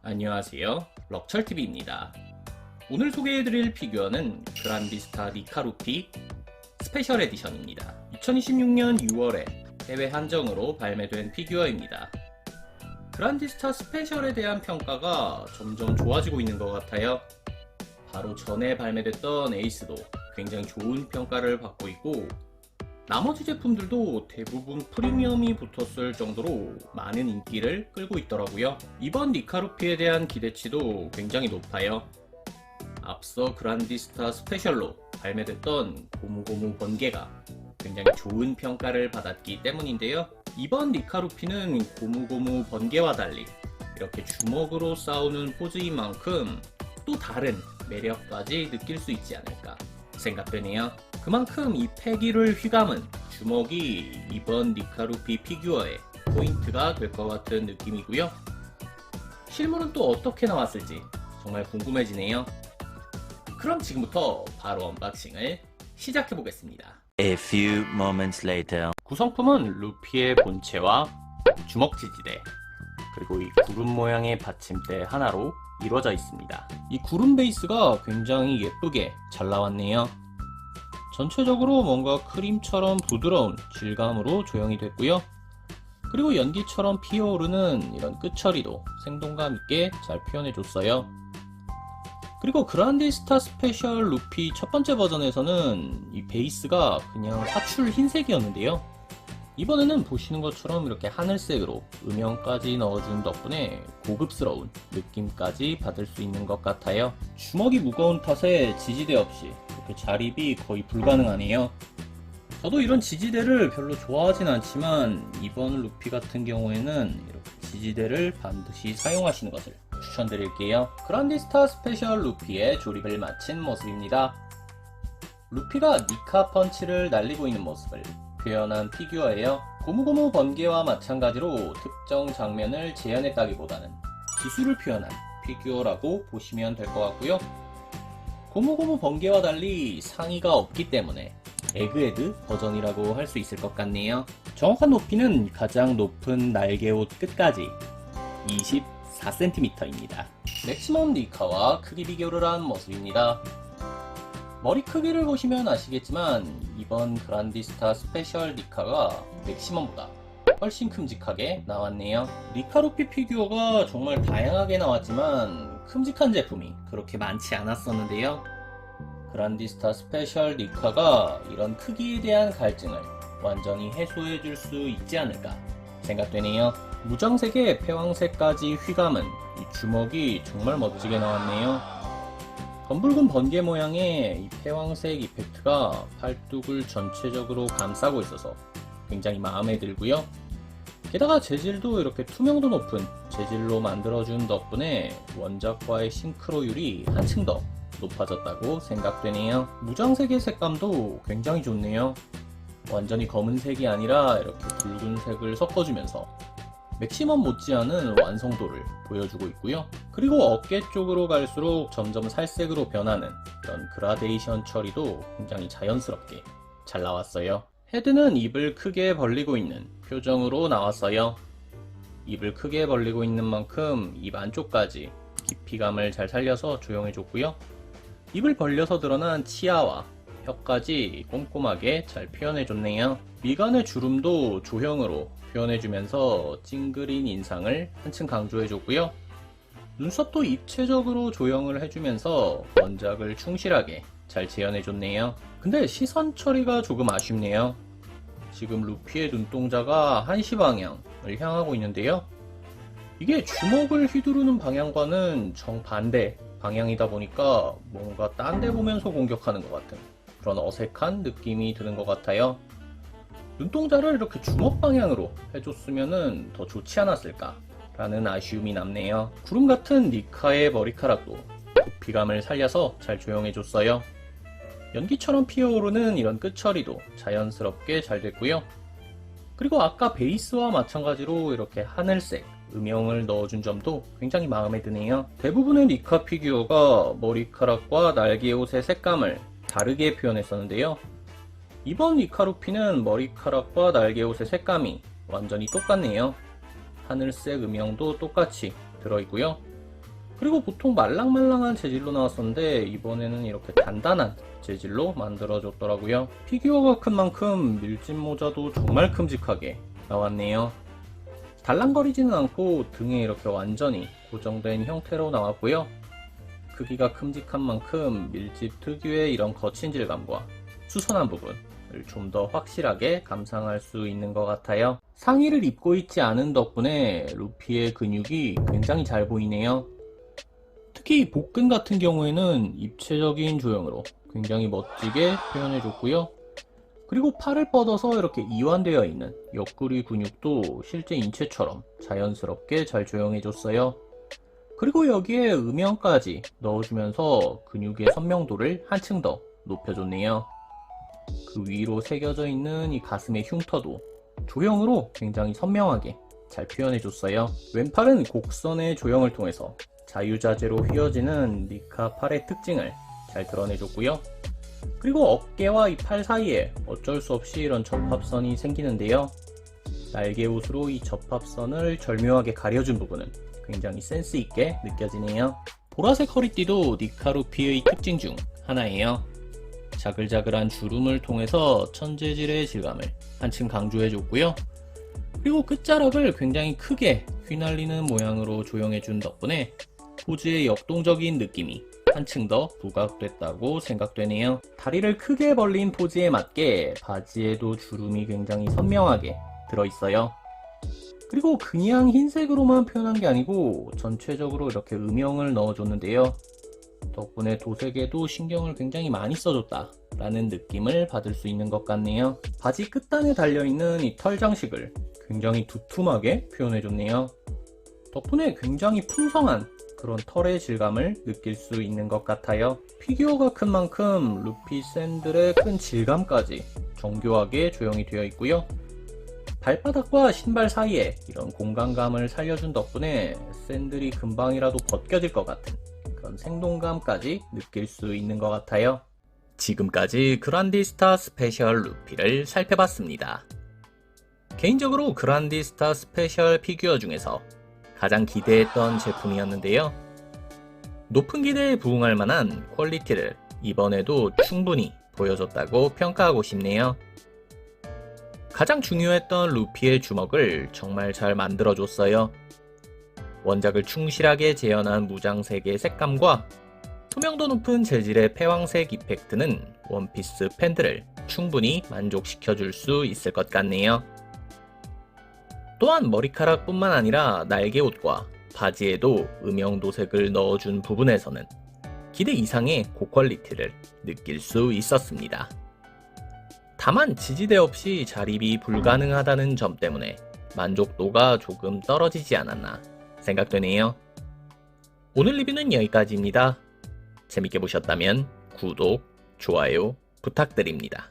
안녕하세요, 럭철TV입니다. 오늘 소개해드릴 피규어는 그란디스타 니카 루피 스페셜 에디션입니다. 2026년 6월에 해외 한정으로 발매된 피규어입니다. 그란디스타 스페셜에 대한 평가가 점점 좋아지고 있는 것 같아요. 바로 전에 발매됐던 에이스도 굉장히 좋은 평가를 받고 있고, 나머지 제품들도 대부분 프리미엄이 붙었을 정도로 많은 인기를 끌고 있더라고요. 이번 니카루피에 대한 기대치도 굉장히 높아요. 앞서 그란디스타 스페셜로 발매됐던 고무고무 번개가 굉장히 좋은 평가를 받았기 때문인데요. 이번 니카루피는 고무고무 번개와 달리 이렇게 주먹으로 싸우는 포즈인 만큼 또 다른 매력까지 느낄 수 있지 않을까 생각되네요. 그만큼 이 패기를 휘감은 주먹이 이번 니카루피 피규어의 포인트가 될 것 같은 느낌이고요. 실물은 또 어떻게 나왔을지 정말 궁금해지네요. 그럼 지금부터 바로 언박싱을 시작해 보겠습니다. A few moments later. 구성품은 루피의 본체와 주먹 지지대, 그리고 이 구름 모양의 받침대 하나로 이루어져 있습니다. 이 구름 베이스가 굉장히 예쁘게 잘 나왔네요. 전체적으로 뭔가 크림처럼 부드러운 질감으로 조형이 됐고요. 그리고 연기처럼 피어오르는 이런 끝처리도 생동감 있게 잘 표현해줬어요. 그리고 그란디스타 스페셜 루피 첫 번째 버전에서는 이 베이스가 그냥 사출 흰색이었는데요. 이번에는 보시는 것처럼 이렇게 하늘색으로 음영까지 넣어준 덕분에 고급스러운 느낌까지 받을 수 있는 것 같아요. 주먹이 무거운 탓에 지지대 없이 이렇게 자립이 거의 불가능하네요. 저도 이런 지지대를 별로 좋아하진 않지만 이번 루피 같은 경우에는 이렇게 지지대를 반드시 사용하시는 것을 추천드릴게요. 그란디스타 스페셜 루피의 조립을 마친 모습입니다. 루피가 니카 펀치를 날리고 있는 모습을 표현한 피규어예요. 고무고무 번개와 마찬가지로 특정 장면을 재현했다기보다는 기술을 표현한 피규어라고 보시면 될 것 같고요. 고무고무 번개와 달리 상의가 없기 때문에 에그헤드 버전이라고 할 수 있을 것 같네요. 정확한 높이는 가장 높은 날개옷 끝까지 24cm입니다. 맥시멈 니카와 크기 비교를 한 모습입니다. 머리 크기를 보시면 아시겠지만 이번 그란디스타 스페셜 니카가 맥시멈보다 훨씬 큼직하게 나왔네요. 니카루피 피규어가 정말 다양하게 나왔지만 큼직한 제품이 그렇게 많지 않았었는데요. 그란디스타 스페셜 니카가 이런 크기에 대한 갈증을 완전히 해소해 줄 수 있지 않을까 생각되네요. 무장색에 패왕색까지 휘감은 이 주먹이 정말 멋지게 나왔네요. 검붉은 번개 모양의 이 패왕색 이펙트가 팔뚝을 전체적으로 감싸고 있어서 굉장히 마음에 들고요. 게다가 재질도 이렇게 투명도 높은 재질로 만들어준 덕분에 원작과의 싱크로율이 한층 더 높아졌다고 생각되네요. 무장색의 색감도 굉장히 좋네요. 완전히 검은색이 아니라 이렇게 붉은색을 섞어주면서 맥시멈 못지않은 완성도를 보여주고 있고요. 그리고 어깨 쪽으로 갈수록 점점 살색으로 변하는 이런 그라데이션 처리도 굉장히 자연스럽게 잘 나왔어요. 헤드는 입을 크게 벌리고 있는 표정으로 나왔어요. 입을 크게 벌리고 있는 만큼 입 안쪽까지 깊이감을 잘 살려서 조형해줬고요. 입을 벌려서 드러난 치아와 혀까지 꼼꼼하게 잘 표현해줬네요. 미간의 주름도 조형으로 표현해주면서 찡그린 인상을 한층 강조해줬고요. 눈썹도 입체적으로 조형을 해주면서 원작을 충실하게 잘 재현해줬네요. 근데 시선 처리가 조금 아쉽네요. 지금 루피의 눈동자가 한시 방향을 향하고 있는데요. 이게 주먹을 휘두르는 방향과는 정반대 방향이다 보니까 뭔가 딴 데 보면서 공격하는 것 같은 그런 어색한 느낌이 드는 것 같아요. 눈동자를 이렇게 주먹 방향으로 해줬으면 더 좋지 않았을까 라는 아쉬움이 남네요. 구름 같은 니카의 머리카락도 부피감을 살려서 잘 조형해줬어요. 연기처럼 피어오르는 이런 끝처리도 자연스럽게 잘 됐고요. 그리고 아까 베이스와 마찬가지로 이렇게 하늘색 음영을 넣어준 점도 굉장히 마음에 드네요. 대부분의 리카 피규어가 머리카락과 날개 옷의 색감을 다르게 표현했었는데요. 이번 리카 루피는 머리카락과 날개 옷의 색감이 완전히 똑같네요. 하늘색 음영도 똑같이 들어있고요. 그리고 보통 말랑말랑한 재질로 나왔었는데 이번에는 이렇게 단단한 재질로 만들어졌더라고요. 피규어가 큰 만큼 밀짚 모자도 정말 큼직하게 나왔네요. 달랑거리지는 않고 등에 이렇게 완전히 고정된 형태로 나왔고요. 크기가 큼직한 만큼 밀집 특유의 이런 거친 질감과 수선한 부분을 좀 더 확실하게 감상할 수 있는 것 같아요. 상의를 입고 있지 않은 덕분에 루피의 근육이 굉장히 잘 보이네요. 특히 복근 같은 경우에는 입체적인 조형으로 굉장히 멋지게 표현해줬고요. 그리고 팔을 뻗어서 이렇게 이완되어 있는 옆구리 근육도 실제 인체처럼 자연스럽게 잘 조형해줬어요. 그리고 여기에 음영까지 넣어주면서 근육의 선명도를 한층 더 높여줬네요. 그 위로 새겨져 있는 이 가슴의 흉터도 조형으로 굉장히 선명하게 잘 표현해줬어요. 왼팔은 곡선의 조형을 통해서 자유자재로 휘어지는 리카 팔의 특징을 잘 드러내줬고요. 그리고 어깨와 이 팔 사이에 어쩔 수 없이 이런 접합선이 생기는데요. 날개 옷으로 이 접합선을 절묘하게 가려준 부분은 굉장히 센스 있게 느껴지네요. 보라색 허리띠도 리카 루피의 특징 중 하나예요. 자글자글한 주름을 통해서 천재질의 질감을 한층 강조해줬고요. 그리고 끝자락을 굉장히 크게 휘날리는 모양으로 조형해준 덕분에 포즈의 역동적인 느낌이 한층 더 부각됐다고 생각되네요. 다리를 크게 벌린 포즈에 맞게 바지에도 주름이 굉장히 선명하게 들어있어요. 그리고 그냥 흰색으로만 표현한 게 아니고 전체적으로 이렇게 음영을 넣어줬는데요. 덕분에 도색에도 신경을 굉장히 많이 써줬다 라는 느낌을 받을 수 있는 것 같네요. 바지 끝단에 달려있는 이 털 장식을 굉장히 두툼하게 표현해줬네요. 덕분에 굉장히 풍성한 그런 털의 질감을 느낄 수 있는 것 같아요. 피규어가 큰 만큼 루피 샌들의 큰 질감까지 정교하게 조형이 되어 있고요. 발바닥과 신발 사이에 이런 공간감을 살려준 덕분에 샌들이 금방이라도 벗겨질 것 같은 그런 생동감까지 느낄 수 있는 것 같아요. 지금까지 그란디스타 스페셜 루피를 살펴봤습니다. 개인적으로 그란디스타 스페셜 피규어 중에서 가장 기대했던 제품이었는데요. 높은 기대에 부응할 만한 퀄리티를 이번에도 충분히 보여줬다고 평가하고 싶네요. 가장 중요했던 루피의 주먹을 정말 잘 만들어줬어요. 원작을 충실하게 재현한 무장색의 색감과 투명도 높은 재질의 패왕색 이펙트는 원피스 팬들을 충분히 만족시켜줄 수 있을 것 같네요. 또한 머리카락뿐만 아니라 날개옷과 바지에도 음영 도색을 넣어준 부분에서는 기대 이상의 고퀄리티를 느낄 수 있었습니다. 다만 지지대 없이 자립이 불가능하다는 점 때문에 만족도가 조금 떨어지지 않았나 생각되네요. 오늘 리뷰는 여기까지입니다. 재밌게 보셨다면 구독, 좋아요 부탁드립니다.